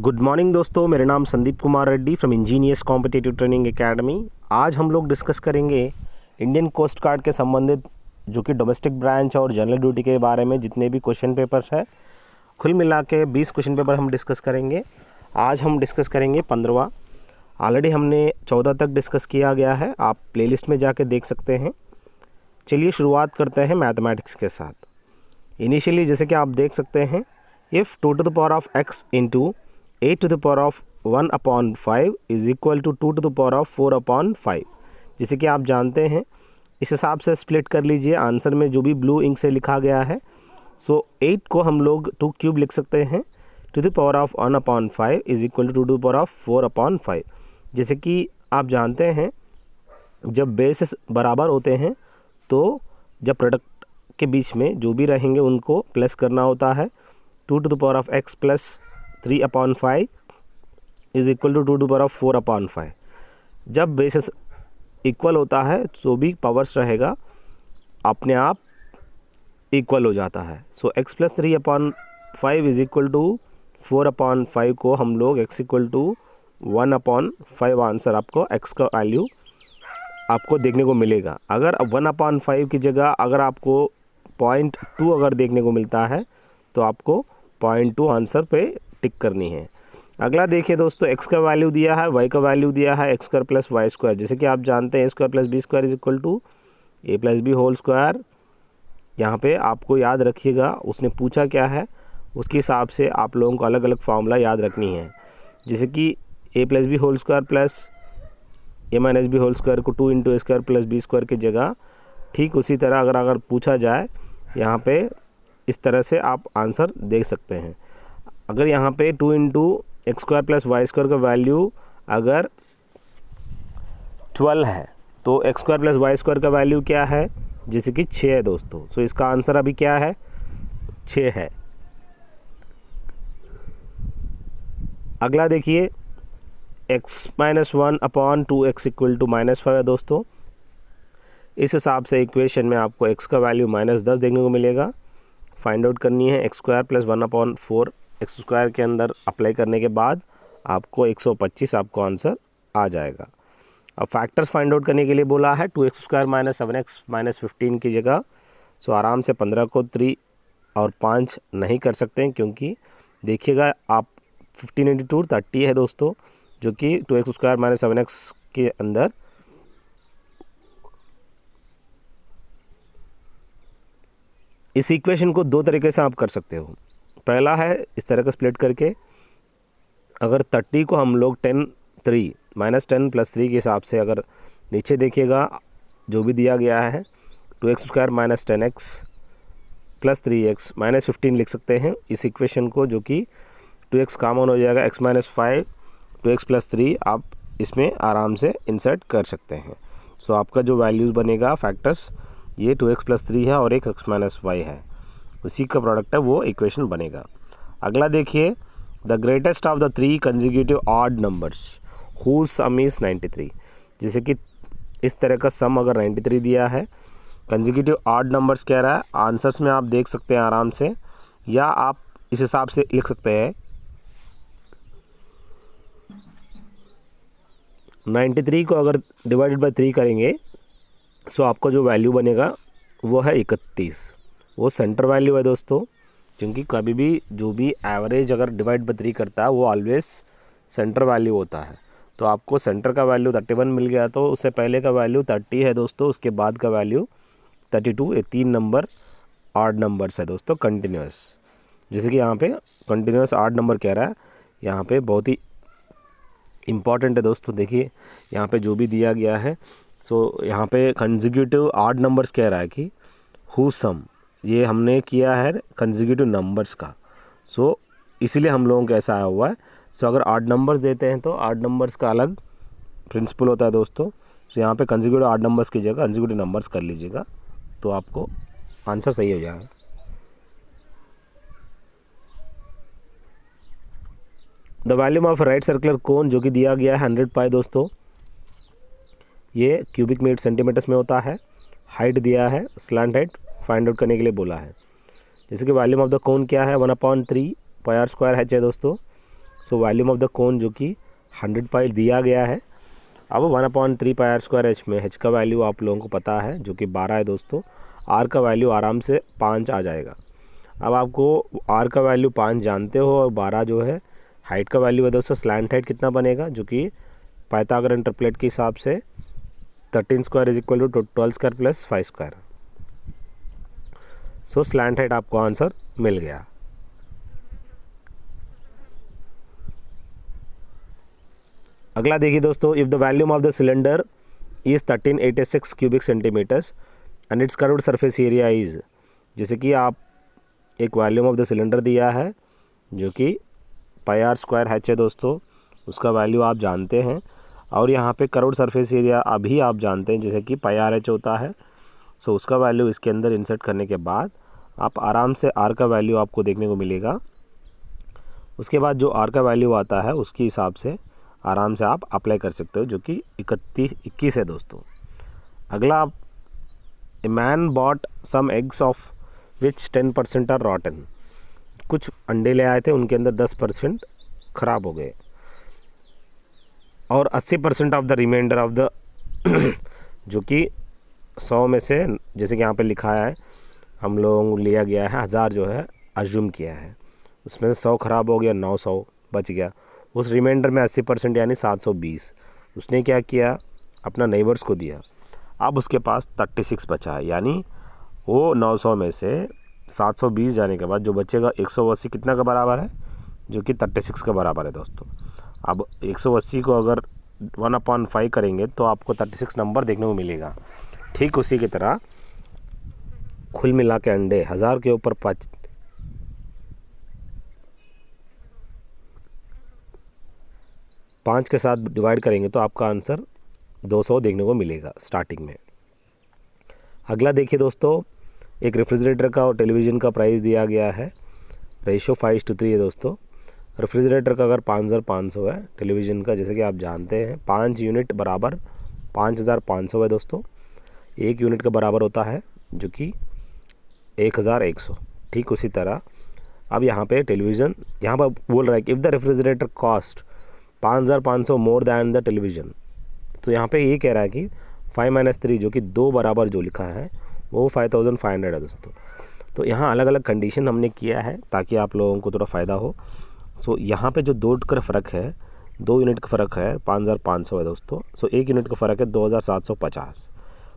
Good morning दोस्तों, मेरा नाम Sandeep Kumar Reddy from engineers competitive training academy. आज हम लोग डिस्कस करेंगे इंडियन कोस्ट गार्ड के संबंधित जो कि डोमेस्टिक ब्रांच और जनरल ड्यूटी के बारे में जितने भी क्वेश्चन पेपर्स हैं, कुल मिला के 20 क्वेश्चन पेपर हम डिस्कस करेंगे। आज हम डिस्कस करेंगे 15वां। ऑलरेडी हमने 14 तक डिस्कस किया गया है, आप प्लेलिस्ट में जाके देख सकते हैं। चलिए शुरुआत करते हैं मैथमेटिक्स के साथ। इनिशियली जैसे कि आप देख सकते हैं, if 2 to the power of x into 8 to the power of 1/5 is equal to 2 to the power of 4/5। जैसे कि आप जानते हैं, इस हिसाब से स्प्लिट कर लीजिए आंसर में जो भी ब्लू इंक से लिखा गया है। सो 8 को हम लोग 2 क्यूब लिख सकते हैं, to the power of 1/5 is equal to 2 to the power of 4/5। जैसे कि आप जानते हैं, जब बेसेस बराबर होते हैं तो जब प्रोडक्ट के बीच में जो भी रहेंगे उनको प्लस करना होता है। 2 to the power of x plus 3/5 is equal to 2 to the power of 4/5। जब बेसिस इक्वल होता है जो भी पावर्स रहेगा अपने आप इक्वल हो जाता है। So x plus 3/5 is equal to 4/5 को हम लोग x इक्वल टू 1/5 आंसर आपको x का वैल्यू आपको देखने को मिलेगा। अगर 1/5 की जगह अगर आपको 0.2 अगर देखने को मिलता है तो आपको 0.2 आंसर पे टिक करनी है। अगला देखिए दोस्तों, x का वैल्यू दिया है, y का वैल्यू दिया है x square plus Y square. जैसे कि आप जानते हैं a square plus B square is equal to a plus B whole square. यहाँ पे आपको याद रखिएगा उसने पूछा क्या है, उसके हिसाब से आप लोगों को अलग अलग फार्मूला याद रखनी है। जैसे कि a plus B whole square plus a minus B whole square को 2 into A square plus B square की जगह ठीक उसी तरह अगर पूछा जाए यहाँ पे इस तरह से आप आंसर देख सकते हैं। अगर यहाँ पे 2 into X square plus Y square का वैल्यू अगर 12 है तो X square plus Y square का वैल्यू क्या है, जैसे कि 6 है दोस्तों। सो इसका आंसर अभी क्या है, 6 है। अगला देखिए, x minus 1/2x equal to -5 है दोस्तों। इस हिसाब से इक्वेशन में आपको x का वैल्यू -10 देखने को मिलेगा। फाइंड आउट करनी है x square plus 1/4 x square के अंदर अप्लाई करने के बाद आपको 125 आपको आंसर आ जाएगा। अब फैक्टर्स फाइंड आउट करने के लिए बोला है 2x square minus 7x minus 15 की जगह। सो आराम से 15 को 3 और 5 नहीं कर सकते हैं, क्योंकि देखिएगा आप 15 इंटू 2 30 है दोस्तों, जो कि 2x स्क्वायर माइनस 7x के अंदर इस इक्वेशन को 2 तरीके से आप कर सकते हो। पहला है इस तरह का स्प्लिट करके, अगर 30 को हम लोग 10 प्लस 3 के हिसाब से अगर नीचे देखिएगा जो भी दिया गया है 2x square minus 10x plus 3x minus 15 लिख सकते हैं इस इक्वेशन को, जो कि 2x कॉमन हो जाएगा, x माइनस 5 2x प्लस 3 आप इसमें आराम से इंसर्ट कर सकते हैं। सो आपका जो वैल्यूज़ बनेगा फैक्टर्स ये 2x प्लस 3 है और एक x माइनस 5 है, उसी का प्रोडक्ट है वो इक्वेशन बनेगा। अगला देखिए, the greatest of the 3 consecutive odd numbers whose sum is 93। जैसे कि इस तरह का सम अगर 93 दिया है, कंसेक्यूटिव ऑड नंबर्स कह रहा है, आंसर्स में आप देख सकते हैं आराम से, या आप इस हिसाब से लिख सकते हैं 93 को अगर डिवाइडेड बाय 3 करेंगे सो आपको जो वैल्यू बनेगा वो है 31। वो सेंटर वैल्यू है दोस्तों, क्योंकि कभी भी जो भी एवरेज अगर डिवाइड बाय 3 करता है वो ऑलवेज सेंटर वैल्यू होता है। तो आपको सेंटर का वैल्यू 31 मिल गया, तो उससे पहले का वैल्यू 30 है दोस्तों, उसके बाद का वैल्यू 32। ये 3 नंबर ऑड नंबर्स है दोस्तों, कंटिन्यूस। जैसे कि यहाँ पे कंटिन्यूस ऑड नंबर कह रहा है, यहाँ पे बहुत ही इम्पॉर्टेंट है दोस्तों। देखिए यहाँ पे जो भी दिया गया है, सो यहाँ पे कंसेक्यूटिव ऑड नंबर्स कह रहा है कि हु सम, ये हमने किया है कंसेक्यूटिव नंबर्स का। सो इसीलिए हम लोगों को ऐसा आया हुआ है। सो अगर ऑड नंबर्स देते हैं तो ऑड नंबर्स का अलग प्रिंसिपल होता है दोस्तों। सो यहाँ पे कंसेक्यूटिव ऑड नंबर्स की जगह कंसेक्यूटिव नंबर्स कर लीजिएगा तो आपको आंसर सही हो जाएगा। The volume of right circular cone जो कि दिया गया है 100 पाई दोस्तों, ये क्यूबिक मीटर सेंटीमीटर्स में होता है। हाइट दिया है, स्लैंट हाइट फाइंड आउट करने के लिए बोला है। जैसे कि वॉल्यूम ऑफ द कोन क्या है 1/3 पाई r स्क्वायर h है दोस्तों। So volume of the cone जो कि 100 पाई दिया गया है। अब 1/3 पाई आर स्क्वायर एच में एच का वैल्यू आप लोगों को पता है जो कि 12 है दोस्तों। आर का वैल्यू आराम से 5 आ जाएगा। अब आपको आर का वैल्यू 5 जानते हो और 12 जो है हाइट का वैल्यू है दोस्तों। स्लैंट हाइट कितना बनेगा जो कि पाइथागोरन ट्रिपलेट के हिसाब से 13 square is equal to 12 square plus 5 square. So slant height आपको आंसर मिल गया। अगला देखिए दोस्तों, if the volume of the cylinder is 1386 cubic centimetres and its curved surface area is, जैसे कि आप एक वॉल्यूम ऑफ द सिलेंडर दिया है जो कि पाई आर स्क्वायर एच है दोस्तों, उसका वैल्यू आप जानते हैं और यहाँ पे कर्व्ड सरफेस एरिया अभी आप जानते हैं जैसे कि पाई आर एच होता है। सो उसका वैल्यू इसके अंदर इंसर्ट करने के बाद आप आराम से आर का वैल्यू आपको देखने को मिलेगा। उसके बाद जो आर का वैल्यू आता है उसके हिसाब से आराम से आप अप्लाई कर सकते हो जो कि 21 है दोस्तों। अगला, a man bought some eggs of which 10% are rotten, कुछ अंडे ले आए थे उनके अंदर 10% ख़राब हो गए और 80% of the remainder of the जो कि 100 में से, जैसे कि यहाँ पे लिखा है हम लोग लिया गया है 1000 जो है अज्यूम किया है, उसमें से 100 ख़राब हो गया, 900 बच गया। उस रिमाइंडर में 80% यानी 720 उसने क्या किया, अपना नेबर्स को दिया। अब उसके पास 36 बचा है, यानी वो 900 में से 720 जाने के बाद जो बचेगा 180 कितना का बराबर है, जो कि 36 का बराबर है दोस्तों। अब 180 को अगर 1/5 करेंगे तो आपको 36 नंबर देखने को मिलेगा। ठीक उसी की तरह कुल मिला के अंडे 1000 के ऊपर 5 के साथ डिवाइड करेंगे तो आपका आंसर 200 देखने को मिलेगा स्टार्टिंग में। अगला देखिए दोस्तों, एक रेफ्रिजरेटर का और टेलीविज़न का प्राइस दिया गया है, रेशो 5:3 है दोस्तों। रेफ्रिजरेटर का अगर 5500 है, टेलीविज़न का जैसे कि आप जानते हैं 5 यूनिट बराबर 5500 है दोस्तों। 1 यूनिट का बराबर होता है जो कि 1100। ठीक उसी तरह अब यहाँ पे टेलीविज़न यहाँ पर बोल रहा है कि if the refrigerator cost 5500 more than the television, तो यहाँ पे ये कह रहा है कि 5 - 3 जो कि 2 बराबर जो लिखा है वो 5500 है दोस्तों। तो यहाँ अलग अलग कंडीशन हमने किया है ताकि आप लोगों को थोड़ा फ़ायदा हो। सो यहाँ पे जो 2 का फ़र्क है, 2 यूनिट का फ़र्क है 5500 है दोस्तों। सो 1 यूनिट का फ़र्क है 2750।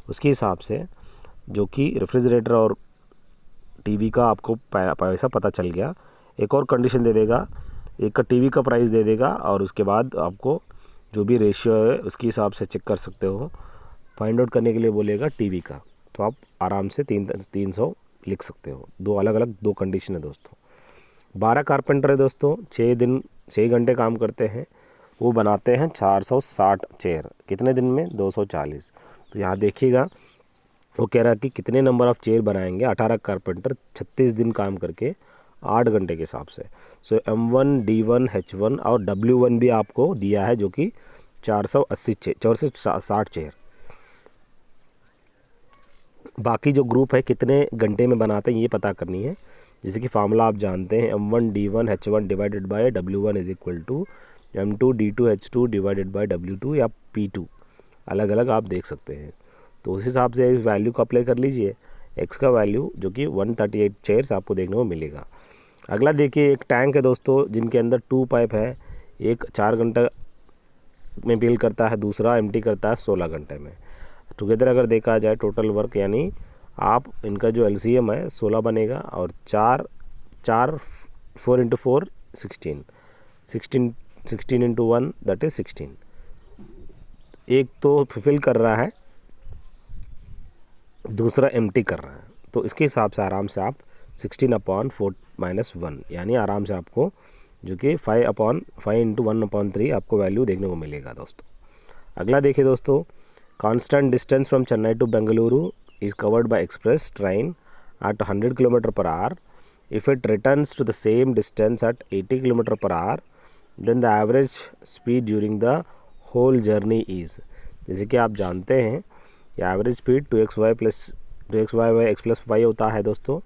उसके हिसाब से जो कि रेफ्रिजरेटर और टीवी का आपको पैसा पता चल गया। एक और कंडीशन दे देगा, एक का टीवी का प्राइस दे देगा और उसके बाद आपको जो भी रेशियो है उसके हिसाब से चेक कर सकते हो। फाइंड आउट करने के लिए बोलेगा टीवी का, तो आप आराम से 300 लिख सकते हो। 2 अलग अलग 2 कंडीशन है दोस्तों। 12 कारपेंटर है दोस्तों, 6 घंटे काम करते हैं, वो बनाते हैं 460 चेयर। कितने दिन में? 240। तो यहाँ देखिएगा वो कह रहा है कि कितने नंबर ऑफ़ चेयर बनाएंगे 18 कारपेंटर 36 दिन काम करके 8 घंटे के हिसाब से। सो M1, D1, H1 और W1 भी आपको दिया है जो कि 460 चेयर। बाकी जो ग्रुप है कितने घंटे में बनाते हैं ये पता करनी है। जैसे कि फार्मूला आप जानते हैं, M1, D1, H1 divided by W1 is equal to M2, D2, H2 divided by W2 या P2, अलग अलग आप देख सकते हैं। तो उस हिसाब से इस वैल्यू को अप्लाई कर लीजिए। एक्स का वैल्यू जो कि 138 चेयर्स आपको देखने को मिलेगा। अगला देखिए, एक टैंक है दोस्तों जिनके अंदर 2 पाइप है, एक 4 घंटा में फिल करता है, दूसरा एम्प्टी करता है 16 घंटे में। टुगेदर अगर देखा जाए टोटल वर्क, यानी आप इनका जो LCM है 16 बनेगा और 4 4 4 × 4 16 16 × 1 दैट इज़ 16। एक तो फिल कर रहा है, दूसरा एम्प्टी कर रहा है, तो इसके हिसाब से आराम से आप 16/4 - 1 यानी आराम से आपको जो कि 5 × 1/3 आपको वैल्यू देखने को मिलेगा दोस्तों। अगला देखिए दोस्तों, constant distance from Chennai to Bengaluru is covered by express train at 100 km/h. If it returns to the same distance at 80 km/h, then the average speed during the whole journey is, जैसे कि आप जानते हैं ये average speed 2xy x + y होता है दोस्तों।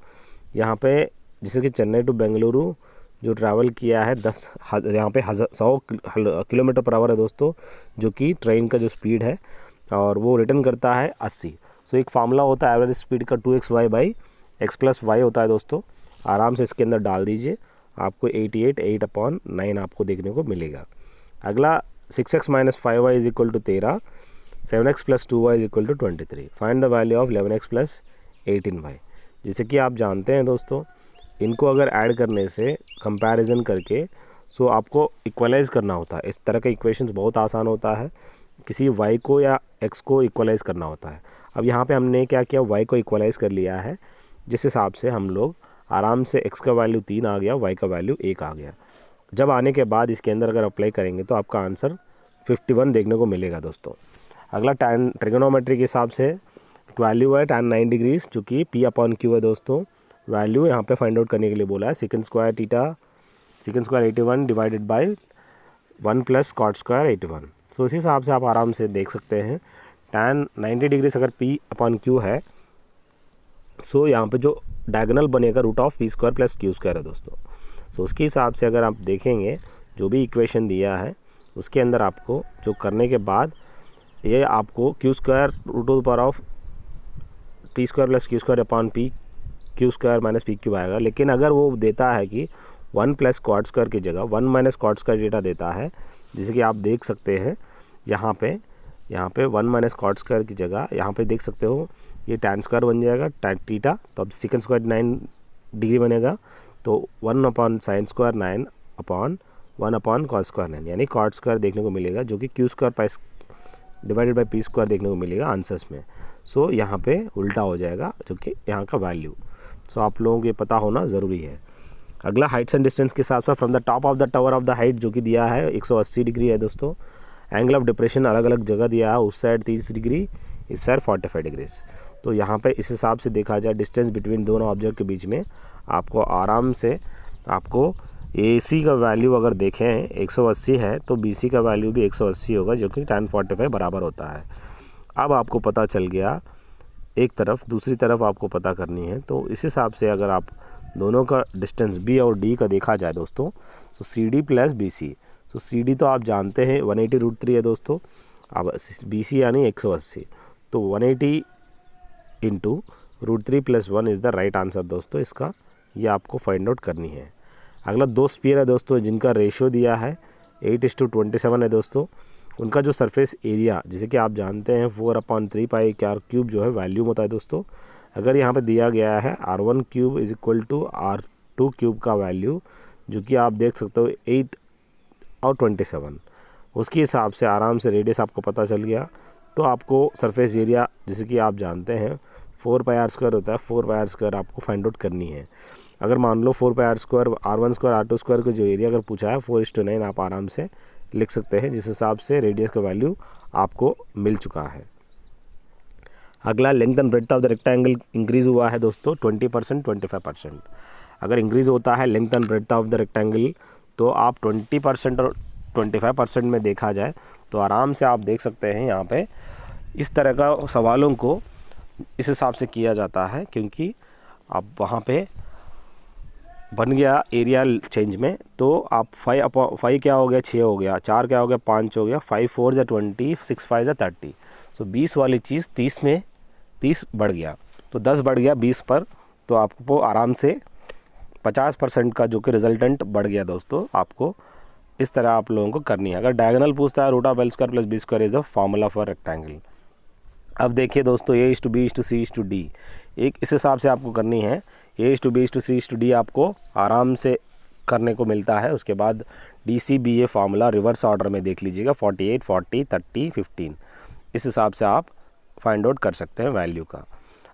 यहाँ पे जैसे कि चेन्नई टू बेंगलुरु जो ट्रैवल किया है यहाँ पे 100 किलोमीटर पर आवर है दोस्तों, जो कि ट्रेन का जो स्पीड है, और वो रिटर्न करता है 80। सो एक फार्मूला होता है एवरेज स्पीड का 2xy by x plus Y होता है दोस्तों। आराम से इसके अंदर डाल दीजिए, आपको 88 8/9 आपको देखने को मिलेगा। अगला 6x minus 5y is equal to 13, 7x plus 2y is equal to 23। Find the value of 11x plus 18y। जैसे कि आप जानते हैं दोस्तों, इनको अगर ऐड करने से कंपैरिजन करके सो आपको इक्वलाइज़ करना होता है। इस तरह का इक्वेशंस बहुत आसान होता है, किसी y को या x को इक्वलाइज़ करना होता है। अब यहाँ पे हमने क्या किया, y को इक्वलाइज़ कर लिया है, जिस हिसाब से हम लोग आराम से x का वैल्यू 3 आ गया, y का वैल्यू 1 आ गया। जब आने के बाद इसके अंदर अगर अप्लाई करेंगे तो आपका आंसर 51 देखने को मिलेगा दोस्तों। अगला tan ट्रिगोनोमेट्री के हिसाब से वैल्यू है tan 9 डिग्रीज, जो कि p/q है दोस्तों। वैल्यू यहाँ पे फाइंड आउट करने के लिए बोला है second square 81 divided by 1 plus cot square 81। सो इसी हिसाब से आप आराम से देख सकते हैं tan 90 डिग्रीज अगर p/q है, सो यहाँ पे जो डायगोनल बनेगा √p² प्लस q² है दोस्तों। सो उसके हिसाब से अगर आप देखेंगे जो भी इक्वेशन दिया है उसके अंदर आपको जो करने के बाद ये आपको q² √p² plus q² minus pq आएगा। लेकिन अगर वो देता है कि 1 प्लस कॉट स्क्वायर की जगह 1 माइनस कॉट स्क्वायर डेटा देता है, जैसे कि आप देख सकते हैं यहाँ पे 1 माइनस कॉट स्क्वायर की जगह यहाँ पे देख सकते हो ये tan स्क्वायर बन जाएगा tan थीटा, तो अब सेकंड स्क्वायर 9 डिग्री बनेगा, तो 1/sin स्क्वायर 9/1/cos स्क्वायर 9, यानी कॉट स्क्वायर देखने को मिलेगा, जो कि q² डिवाइडेड बाई p² देखने को मिलेगा आंसर्स में। सो यहाँ पे उल्टा हो जाएगा, जो कि यहाँ का वैल्यू। सो आप लोगों को ये पता होना ज़रूरी है। अगला हाइट्स एंड डिस्टेंस के साथ साथ from the top of the tower of the height, जो कि दिया है 180 डिग्री है दोस्तों। एंगल ऑफ डिप्रेशन अलग अलग जगह दिया है, उस साइड 30 डिग्री, इस साइड 45 डिग्रीज। तो यहाँ पे इस हिसाब से देखा जाए डिस्टेंस बिटवीन दोनों ऑब्जेक्ट के बीच में, आपको आराम से आपको AC का वैल्यू अगर देखें 180 है तो BC का वैल्यू भी 180 होगा, जो कि tan 45 बराबर होता है। अब आपको पता चल गया एक तरफ, दूसरी तरफ आपको पता करनी है। तो इस हिसाब से अगर आप दोनों का डिस्टेंस B और D का देखा जाए दोस्तों, तो CD प्लस BC। तो CD तो आप जानते हैं 180√3 है दोस्तों, अब BC यानी 180, तो 180 into √3 + 1 is the right answer दोस्तों इसका, ये आपको फाइंड आउट करनी है। अगला 2 स्फीयर है दोस्तों, जिनका रेशियो दिया है 8:27 है दोस्तों। उनका जो सरफेस एरिया, जैसे कि आप जानते हैं 4/3πr³ जो है वॉल्यूम होता है दोस्तों। अगर यहाँ पे दिया गया है r1³ is equal to r2³ का वैल्यू, जो कि आप देख सकते हो 8 और 27, उसके हिसाब से आराम से रेडियस आपको पता चल गया। तो आपको सरफेस एरिया, जैसे कि आप जानते हैं 4πr² होता है, 4πr² आपको फाइंड आउट करनी है। अगर मान लो 4πr², r1² r2² का जो एरिया अगर पूछा है 4:9 आप आराम से लिख सकते हैं, जिस हिसाब से रेडियस का वैल्यू आपको मिल चुका है। अगला length and breadth of the rectangle increase हुआ है दोस्तों 20% 25%। अगर इंक्रीज़ होता है length and breadth of the rectangle, तो आप 20% और 25% में देखा जाए तो आराम से आप देख सकते हैं यहाँ पे इस तरह का सवालों को इस हिसाब से किया जाता है, क्योंकि अब वहाँ पे बन गया एरिया चेंज में, तो आप 5 क्या हो गया 6 हो गया, 4 क्या हो गया 5 हो गया, 5 4 = 20, 6 5 = 30। सो 20 वाली चीज़ 30 में 30 बढ़ गया, तो 10 बढ़ गया 20 पर, तो आपको आराम से 50% का जो कि रिजल्टेंट बढ़ गया दोस्तों। आपको इस तरह आप लोगों को करनी है। अगर डायगोनल पूछता है √L² + B² is a formula for rectangle. अब देखिए दोस्तों A:B:C:D, एक इस हिसाब से आपको करनी है। A:B:C:D आपको आराम से करने को मिलता है। उसके बाद DCBA फार्मूला रिवर्स ऑर्डर में देख लीजिएगा, 48 40 30 15, इस हिसाब से आप फाइंड आउट कर सकते हैं वैल्यू का।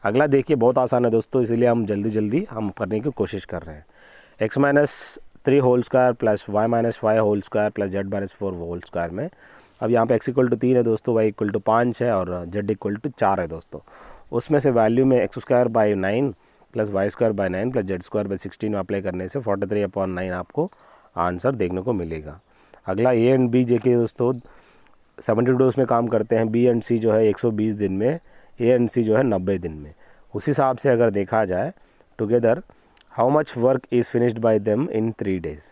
अगला देखिए बहुत आसान है दोस्तों, इसीलिए हम जल्दी हम करने की कोशिश कर रहे हैं। x-3 whole square plus y-5 whole square plus z-4 whole square में, अब यहाँ पे x = 3 है दोस्तों, y = 5 है और z = 4 है दोस्तों। उसमें से वैल्यू में x²/9 plus y²/9 plus z²/16 apply करने से 43/9 आपको आंसर देखने को मिलेगा। अगला A एंड B देखिए दोस्तों 72 डेज में काम करते हैं, B एंड C जो है 120 दिन में, A एंड C जो है 90 दिन में। उस हिसाब से अगर देखा जाए together how much work is finished bye them in 3 days।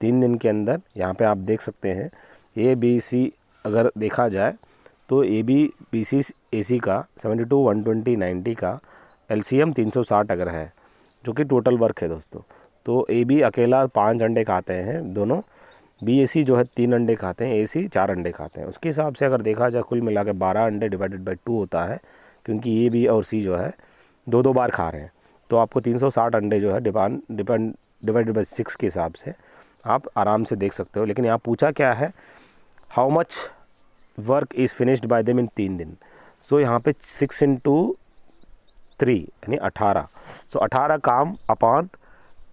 3 दिन के अंदर यहाँ पे आप देख सकते हैं ए बी सी अगर देखा जाए तो ए बी बी सी ए सी का 72 120 90 का LCM 360 अगर है, जो कि टोटल वर्क है दोस्तों। तो ए बी अकेला 5 अंडे खाते हैं दोनों, बी ए सी जो है 3 अंडे खाते हैं, ए सी 4 अंडे खाते हैं। उसके हिसाब से अगर देखा जाए कुल मिला के 12 अंडे डिवाइडेड बाई 2 होता है, क्योंकि ए बी और सी जो है 2-2 बार खा रहे हैं। तो आपको 360 अंडे जो है डिवाइडेड बाई 6 के हिसाब से आप आराम से देख सकते हो। लेकिन यहाँ पूछा क्या है, how much work is finished bye them in 3 दिन। सो यहाँ पे 6 × 3 यानी 18। सो 18 काम अपॉन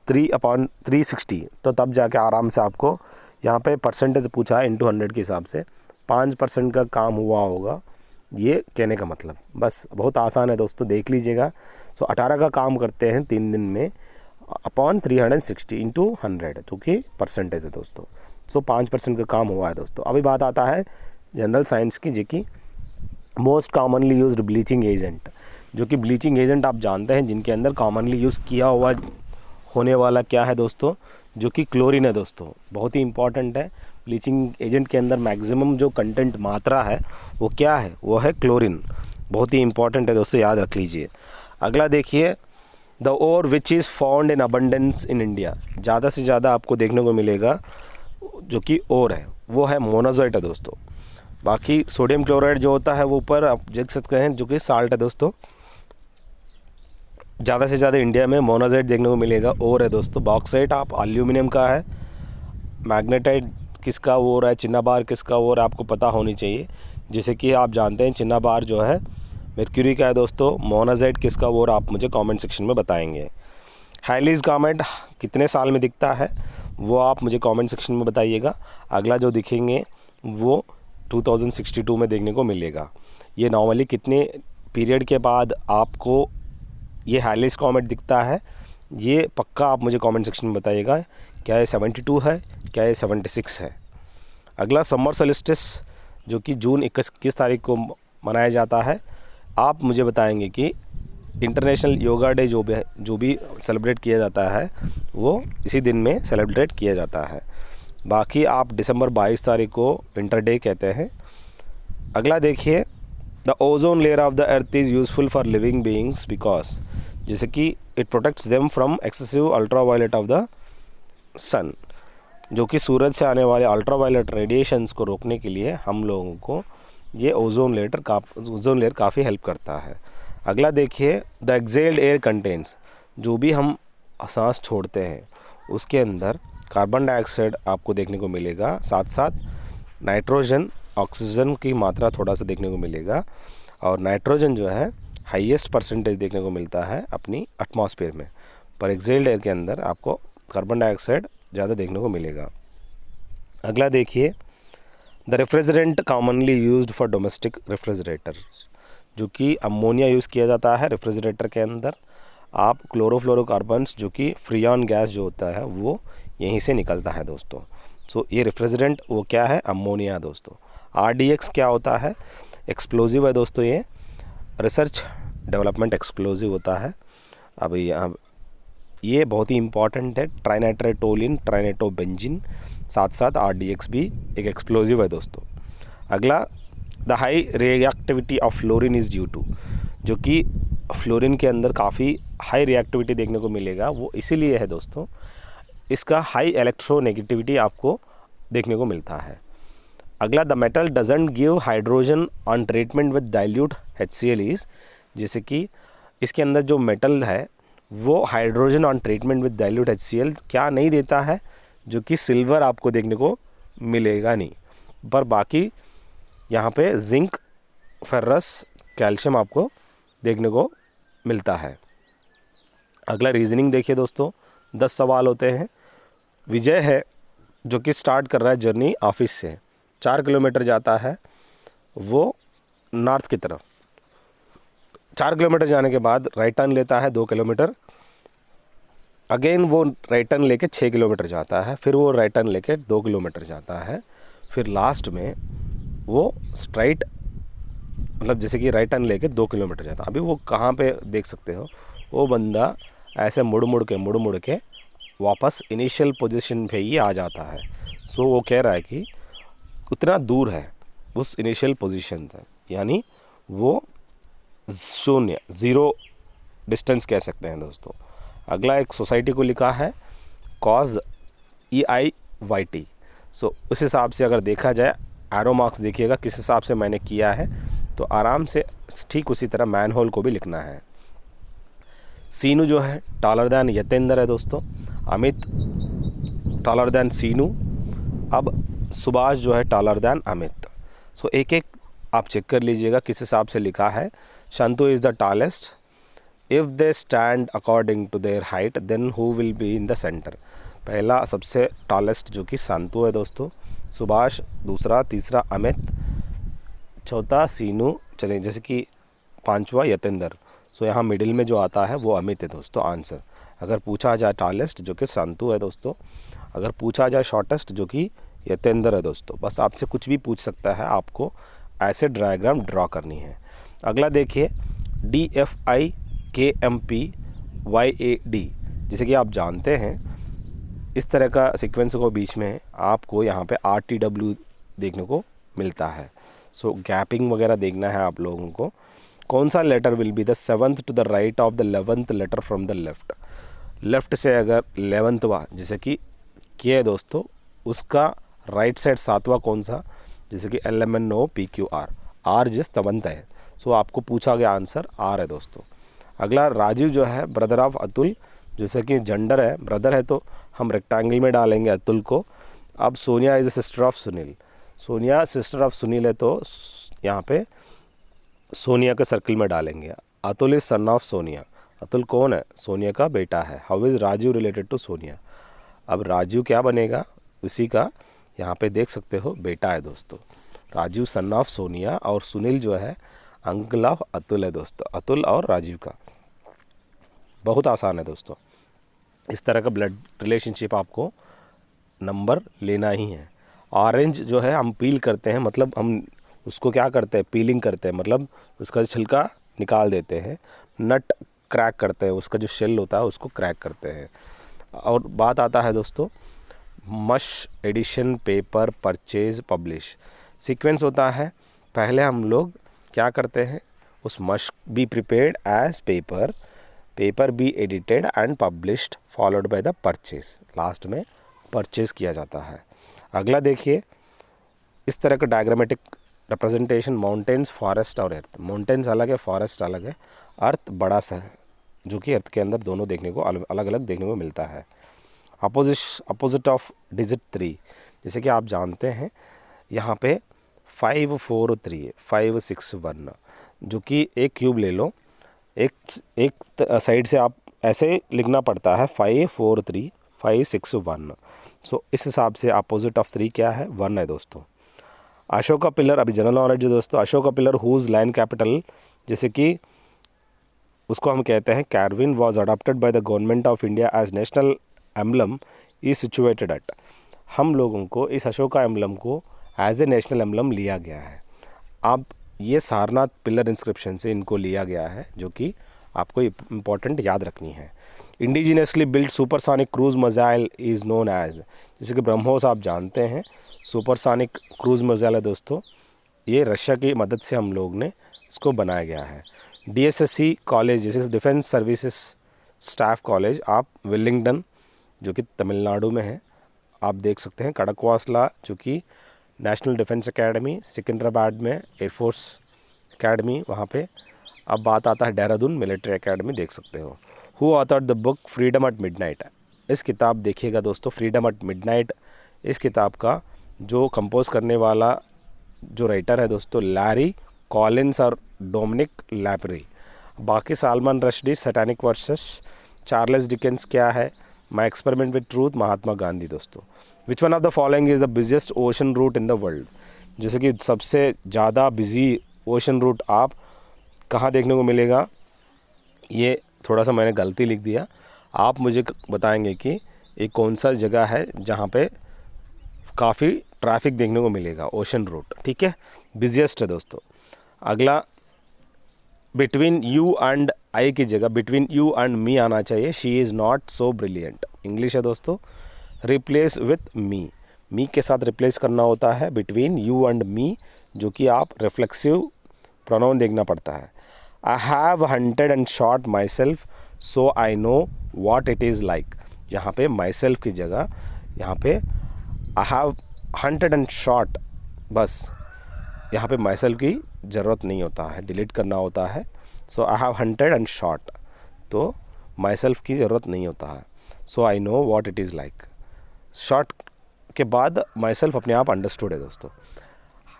3/360। तो तब जाके आराम से आपको यहाँ पे परसेंटेज पूछा है इंटू 100 के हिसाब से 5% का काम हुआ होगा, ये कहने का मतलब। बस बहुत आसान है दोस्तों, देख लीजिएगा। सो 18 का काम करते हैं 3 दिन में अपॉन 360 इंटू 100, जो कि परसेंटेज है दोस्तों। सो 5% का काम हुआ है दोस्तों। अभी बात आता है जनरल साइंस की, जो कि most commonly used bleaching agent. जो कि ब्लीचिंग एजेंट आप जानते हैं जिनके अंदर कॉमनली यूज़ किया हुआ होने वाला क्या है दोस्तों, जो कि क्लोरीन है दोस्तों। बहुत ही इंपॉर्टेंट है। ब्लीचिंग एजेंट के अंदर मैक्सिमम जो कंटेंट मात्रा है वो क्या है, वो है क्लोरीन। बहुत ही इंपॉर्टेंट है दोस्तों, याद रख लीजिए। अगला देखिए, the ore which is found in abundance in India. ज़्यादा से ज़्यादा आपको देखने को मिलेगा जो कि ओर है वो है मोनाजोइट है दोस्तों। बाकी सोडियम क्लोराइड जो होता है वो ऊपर आप देख सकते हैं, जो कि साल्ट है दोस्तों। ज़्यादा से ज़्यादा इंडिया में मोनाजाइट देखने को मिलेगा, ओर है दोस्तों। बॉक्साइट आप एल्यूमिनियम का है, मैग्नेटाइट किसका ओर है, चिन्नाबार किसका ओर आपको पता होनी चाहिए। जैसे कि आप जानते हैं चिन्नाबार जो है मर्क्यूरी का है दोस्तों। मोनाजाइट किसका ओर आप मुझे कमेंट सेक्शन में बताएंगे। हाइलीज कॉमेट कितने साल में दिखता है वो आप मुझे कमेंट सेक्शन में बताइएगा। अगला जो दिखेंगे वो 2062 में देखने को मिलेगा। ये नॉर्मली कितने पीरियड के बाद आपको ये हाइलीज कॉमेट दिखता है, ये पक्का आप मुझे कमेंट सेक्शन में बताइएगा। क्या ये 72 है, क्या ये 76 है। अगला समर सोलिस्टिस जो कि जून 21 तारीख को मनाया जाता है। आप मुझे बताएंगे कि इंटरनेशनल योगा डे जो भी सेलिब्रेट किया जाता है वो इसी दिन में सेलिब्रेट किया जाता है। बाकी आप दिसंबर 22 तारीख को विंटर डे कहते हैं। अगला देखिए, the ozone layer of the earth is useful for living beings because, जैसे कि it protects them from excessive ultraviolet of the sun. जो कि सूरज से आने वाले अल्ट्रावायलेट रेडिएशंस को रोकने के लिए हम लोगों को ये ओजोन लेयर काफ़ी हेल्प करता है। अगला देखिए, द एक्सेल्ड एयर कंटेन्स, जो भी हम सांस छोड़ते हैं उसके अंदर कार्बन डाइऑक्साइड आपको देखने को मिलेगा, साथ साथ नाइट्रोजन ऑक्सीजन की मात्रा थोड़ा सा देखने को मिलेगा। और नाइट्रोजन जो है हाईएस्ट परसेंटेज देखने को मिलता है अपनी एटमॉस्फेयर में, पर एक्सेल्ड एयर के अंदर आपको कार्बन डाइऑक्साइड ज़्यादा देखने को मिलेगा। अगला देखिए, the refrigerant commonly used for domestic refrigerator, जो कि अमोनिया यूज़ किया जाता है रेफ्रिजरेटर के अंदर। आप क्लोरोफ्लोरोकार्बन्स जो कि फ्रीऑन गैस जो होता है वो यहीं से निकलता है दोस्तों। सो ये रेफ्रिजरेंट वो क्या है, अमोनिया दोस्तों। RDX क्या होता है, एक्सप्लोजिव है दोस्तों। ये रिसर्च डेवलपमेंट एक्सप्लोजिव होता है। अभी यहाँ ये बहुत ही इंपॉर्टेंट है। ट्राइनाइट्रेटोलिन, ट्राइनाइट्रोबेंजीन, साथ साथ RDX भी एक एक्सप्लोजिव है दोस्तों। अगला, the high reactivity of fluorine is due to, जो कि फ्लोरीन के अंदर काफ़ी हाई रिएक्टिविटी देखने को मिलेगा, वो इसीलिए है दोस्तों, इसका हाई इलेक्ट्रोनेगेटिविटी आपको देखने को मिलता है। अगला, the metal doesn't give hydrogen on treatment with dilute HCl is, जैसे कि इसके अंदर जो मेटल है वो hydrogen on treatment with dilute HCl क्या नहीं देता है, जो कि सिल्वर आपको देखने को मिलेगा नहीं, पर बाकी यहाँ पे जिंक, फेरस, कैल्शियम आपको देखने को मिलता है। अगला रीजनिंग देखिए दोस्तों, 10 सवाल होते हैं। विजय है जो कि स्टार्ट कर रहा है जर्नी ऑफिस से, 4 किलोमीटर जाता है वो नॉर्थ की तरफ। 4 किलोमीटर जाने के बाद राइट टर्न लेता है 2 किलोमीटर, अगेन वो राइट टर्न लेके 6 किलोमीटर जाता है, फिर वो राइट टर्न लेके 2 किलोमीटर जाता है, फिर लास्ट में वो स्ट्राइट मतलब जैसे कि राइट टर्न लेके 2 किलोमीटर जाता है। अभी वो कहाँ पे देख सकते हो, वो बंदा ऐसे मुड़ मुड़ के वापस इनिशियल पोजीशन पे ही आ जाता है। सो वो कह रहा है कि उतना दूर है उस इनिशियल पोजीशन से, यानी वो शून्य, ज़ीरो डिस्टेंस कह सकते हैं दोस्तों। अगला एक सोसाइटी को लिखा है कॉज EIYT। सो उस हिसाब से अगर देखा जाए, एरो मार्क्स देखिएगा किस हिसाब से मैंने किया है, तो आराम से ठीक उसी तरह मैन होल को भी लिखना है। सीनू जो है टॉलर दैन यतेंद्र है दोस्तों, अमित टॉलर दैन सीनू, अब सुभाष जो है टॉलर दैन अमित। सो एक एक आप चेक कर लीजिएगा किस हिसाब से लिखा है। Shantu is the tallest, if they stand according to their height then who will be in the centre. पहला सबसे टॉलेस्ट जो कि शंतु है दोस्तों, सुभाष दूसरा, तीसरा अमित, चौथा सीनू, चलिए जैसे कि पांचवा यतेंद्र। सो यहाँ मिडिल में जो आता है वो अमित है दोस्तों आंसर। अगर पूछा जाए टॉलेस्ट जो कि शंतु है दोस्तों, अगर पूछा जाए शॉर्टेस्ट जो कि यतेंद्र है दोस्तों। बस आपसे कुछ भी पूछ सकता है, आपको ऐसे डायग्राम ड्रॉ करनी है। अगला देखिए DFI KMP YAD, जैसे कि आप जानते हैं इस तरह का सीक्वेंस को बीच में आपको यहाँ पे RTW देखने को मिलता है। सो गैपिंग वगैरह देखना है आप लोगों को। कौन सा letter will be the 7th to the right of the 11th letter from the left. Left से अगर 11वां जैसे कि के है दोस्तों, उसका राइट साइड 7वां कौन सा, जैसे कि LMNO PQR, R जिस 7th है। सो आपको पूछा गया आंसर R है दोस्तों। अगला राजीव जो है ब्रदर ऑफ अतुल, जैसे कि जेंडर है ब्रदर है तो हम रेक्टेंगल में डालेंगे अतुल को। अब Sonia is the sister of Sunil, Sonia sister of Sunil है तो यहाँ पे सोनिया के सर्कल में डालेंगे। Atul is son of Sonia, Atul कौन है, सोनिया का बेटा है। How is Raju related to Sonia, अब राजू क्या बनेगा, उसी का यहाँ पे देख सकते हो बेटा है दोस्तों। राजू सन ऑफ सोनिया और सुनील जो है अंकल ऑफ अतुल है दोस्तों, अतुल और राजीव का। बहुत आसान है दोस्तों, इस तरह का ब्लड रिलेशनशिप आपको नंबर लेना ही है। ऑरेंज जो है हम पील करते हैं, मतलब हम उसको क्या करते हैं, पीलिंग करते हैं, मतलब उसका छिलका निकाल देते हैं। नट क्रैक करते हैं, उसका जो शेल होता है उसको क्रैक करते हैं। और बात आता है दोस्तों must edition paper purchase publish. Sequence होता है, पहले हम लोग क्या करते हैं, उस must be prepared as paper, paper be edited and published followed by the purchase, last में परचेज किया जाता है। अगला देखिए इस तरह का डायग्रामेटिक रिप्रेजेंटेशन, माउंटेन्स फॉरेस्ट और अर्थ। माउंटेन्स अलग है, फॉरेस्ट अलग है, अर्थ बड़ा सा है जो कि अर्थ के अंदर दोनों देखने को अलग अलग देखने को मिलता है। अपोजिट ऑफ डिजिट 3, जैसे कि आप जानते हैं यहाँ पे 5 4 3 5 6 1, जो कि एक क्यूब ले लो, एक साइड से आप ऐसे लिखना पड़ता है 5 4 3 5 6 1। सो इस हिसाब से अपोजिट ऑफ 3 क्या है, 1 है दोस्तों। अशोका पिलर, अभी जनरल नॉलेज है दोस्तों। Ashoka pillar whose lion capital, जैसे कि उसको हम कहते हैं कैरविन, was adopted by the government of India as national emblem is situated at. हम लोगों को इस अशोका एम्बलम को एज ए नेशनल एम्बलम लिया गया है। अब ये सारनाथ पिलर इंस्क्रिप्शन से इनको लिया गया है, जो कि आपको इम्पॉर्टेंट याद रखनी है। Indigenously built supersonic cruise missile is known as, जैसे कि ब्रह्मोस आप जानते हैं सुपरसोनिक क्रूज मिसाइल है दोस्तों, ये रशिया की मदद से हम लोग ने इसको बनाया गया है। DSSC कॉलेज, जैसे डिफेंस सर्विसेज स्टाफ कॉलेज आप विलिंगडन जो कि तमिलनाडु में है, आप देख सकते हैं। कड़कवासला जो कि नेशनल डिफेंस एकेडमी सिकंदराबाद में, एयरफोर्स एकेडमी वहाँ पे। अब बात आता है देहरादून मिलिट्री एकेडमी, देख सकते हो। Who authored the book Freedom at Midnight, इस किताब देखिएगा दोस्तों, फ्रीडम एट मिडनाइट। इस किताब का जो कंपोज करने वाला जो राइटर है दोस्तों लैरी कॉलिन्स और डोमिनिक लैपरी। बाकी Salman Rushdie Satanic Verses, Charles Dickens क्या है, my experiment with truth, Mahatma Gandhi दोस्तों। Which one of the following is the busiest ocean route in the world, जैसे कि सबसे ज़्यादा बिजी ओशन रूट आप कहाँ देखने को मिलेगा, ये थोड़ा सा मैंने गलती लिख दिया, आप मुझे बताएंगे कि ये कौन सा जगह है जहाँ पे काफ़ी ट्रैफिक देखने को मिलेगा, ओशन रूट, ठीक है, बिजिएस्ट है दोस्तों। अगला बिटवीन यू एंड आई की जगह बिटवीन यू एंड मी आना चाहिए। She is not so brilliant. English है दोस्तों, रिप्लेस विथ मी के साथ रिप्लेस करना होता है बिटवीन यू एंड मी, जो कि आप रिफ्लेक्सिव प्रोनाउन देखना पड़ता है। I have hunted and shot myself so I know what it is like. यहाँ पे माई सेल्फ की जगह यहाँ पे I have hunted and shot, बस यहाँ पे माई सेल्फ की ज़रूरत नहीं होता है, डिलीट करना होता है। So I have hunted and shot, तो माई सेल्फ की ज़रूरत नहीं होता है। So I know what it is like, shot के बाद माई सेल्फ अपने आप अंडरस्टूड है दोस्तों।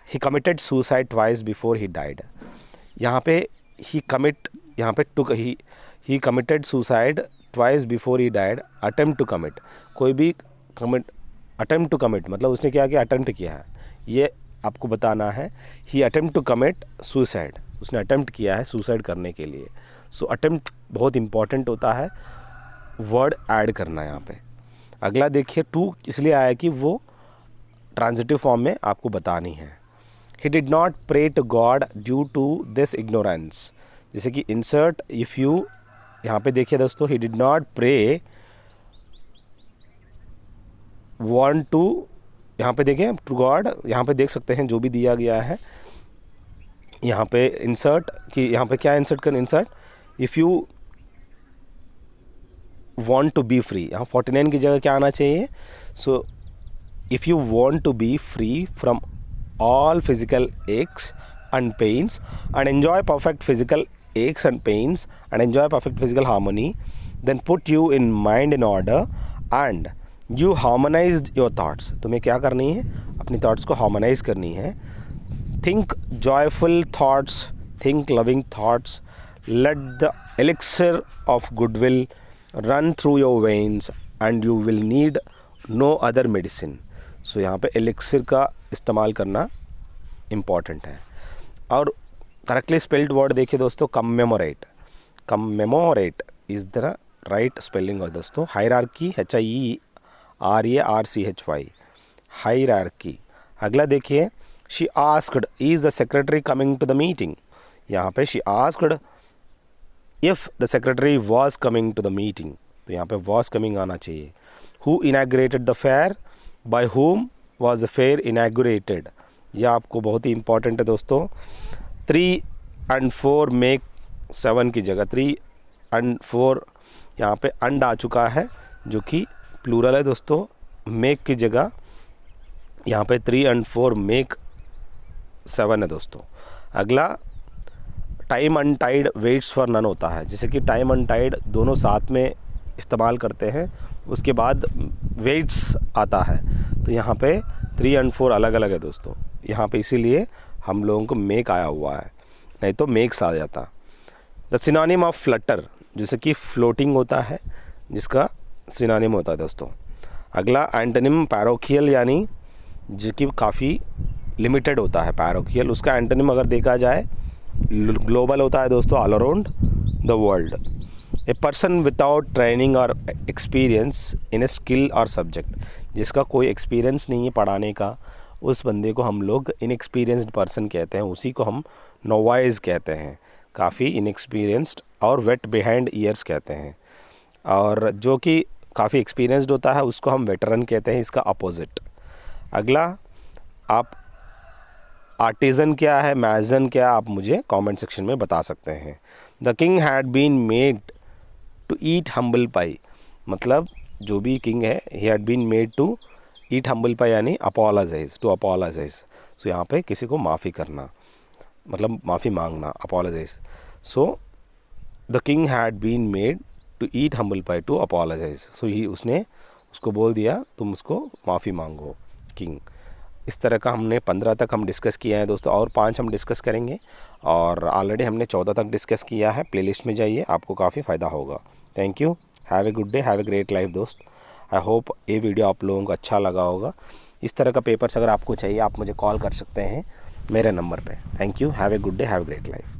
He committed suicide twice before he died. यहाँ पे he committed suicide twice before he died. Attempt to commit, कोई भी अटेम्प्ट टू कमिट मतलब उसने क्या किया, अटेम्प्ट किया है, ये आपको बताना है। ही अटेम्प्ट टू कमिट सुसाइड, उसने अटेम्प्ट किया है सुसाइड करने के लिए। सो अटेम्प्ट बहुत इंपॉर्टेंट होता है, वर्ड ऐड करना है यहाँ पे। अगला देखिए, टू इसलिए आया कि वो ट्रांजिटिव फॉर्म में आपको बतानी है। He did not pray to God due to this ignorance. जैसे कि इंसर्ट इफ़ यू, यहाँ पे देखिए दोस्तों, he did not pray want to, यहाँ पे देखें टू गॉड, यहाँ पे देख सकते हैं जो भी दिया गया है यहाँ पे इंसर्ट कि यहाँ पे क्या इंसर्ट कर, insert if you want to be free. यहाँ 49 की जगह क्या आना चाहिए, so if you want to be free from all physical aches and pains and enjoy perfect physical aches and pains and enjoy perfect physical harmony, then put you in mind in order and you harmonized your thoughts। तुम्हें क्या करनी है, अपनी thoughts को harmonize करनी है। think joyful thoughts, think loving thoughts, let the elixir of goodwill run through your veins and you will need no other medicine। सो यहाँ पे एलिक्सिर का इस्तेमाल करना इम्पॉर्टेंट है। और करेक्टली स्पेल्ड वर्ड देखिए दोस्तों, commemorate. Commemorate is the right spelling है दोस्तों। Hierarchy, HIERARCHY, hierarchy. अगला देखिए, she asked is the secretary coming to the meeting. यहाँ पे she asked if the secretary was coming to the meeting, तो यहाँ पे वॉज कमिंग आना चाहिए। Who इनैगुरेटेड the fair, bye whom was the fair inaugurated। यह आपको बहुत ही इंपॉर्टेंट है दोस्तों। 3 and 4 मेक 7 की जगह 3 and 4 यहाँ पे अंड आ चुका है जो कि प्लूरल है दोस्तों। मेक की जगह यहाँ पे 3 and 4 मेक 7 है दोस्तों। अगला time and tide waits for none होता है। जैसे कि टाइम अनटाइड दोनों साथ में इस्तेमाल करते हैं, उसके बाद वेट्स आता है, तो यहाँ पे 3 and 4 अलग अलग है दोस्तों। यहाँ पे इसीलिए हम लोगों को मेक आया हुआ है, नहीं तो मेक्स आ जाता। द सिनोनिम ऑफ फ्लटर, जैसे कि फ्लोटिंग होता है, जिसका सिनोनिम होता है दोस्तों। अगला एंटोनिम पैरोकियल, यानी जो कि काफ़ी लिमिटेड होता है पैरोकियल, उसका एंटोनिम अगर देखा जाए ग्लोबल होता है दोस्तों, all around the world. A person without training और एक्सपीरियंस इन ए स्किल और सब्जेक्ट, जिसका कोई एक्सपीरियंस नहीं है पढ़ाने का, उस बंदे को हम लोग इनएक्सपीरियंस्ड पर्सन कहते हैं, उसी को हम नोवाइज कहते हैं, काफ़ी इनएक्सपीरियंस्ड, और वेट बिहाइंड ईयर्स कहते हैं। और जो कि काफ़ी एक्सपीरियंस्ड होता है उसको हम वेटरन कहते हैं, इसका अपोजिट। अगला, आप आर्टिज़न क्या है, मैजन क्या, आप मुझे कमेंट सेक्शन में बता सकते हैं। The king had been made to eat humble pie, मतलब जो भी किंग है, he had been made to eat humble pie, यानी अपोलोजाइज, टू अपोलोजाइज। सो यहाँ पे किसी को माफ़ी करना, मतलब माफ़ी मांगना, apologise. So the king had been made to eat humble pie to apologise. So he, उसने उसको बोल दिया तुम उसको माफ़ी मांगो, किंग। इस तरह का हमने 15 तक हम डिस्कस किया है दोस्तों, और 5 हम डिस्कस करेंगे, और ऑलरेडी हमने 14 तक डिस्कस किया है। प्लेलिस्ट में जाइए, आपको काफ़ी फ़ायदा होगा। Thank you, have a good day, have a great life दोस्त। आई होप ये वीडियो आप लोगों को अच्छा लगा होगा। इस तरह का पेपर्स अगर आपको चाहिए, आप मुझे कॉल कर सकते हैं मेरे नंबर पे। Thank you, have a good day, have a great life.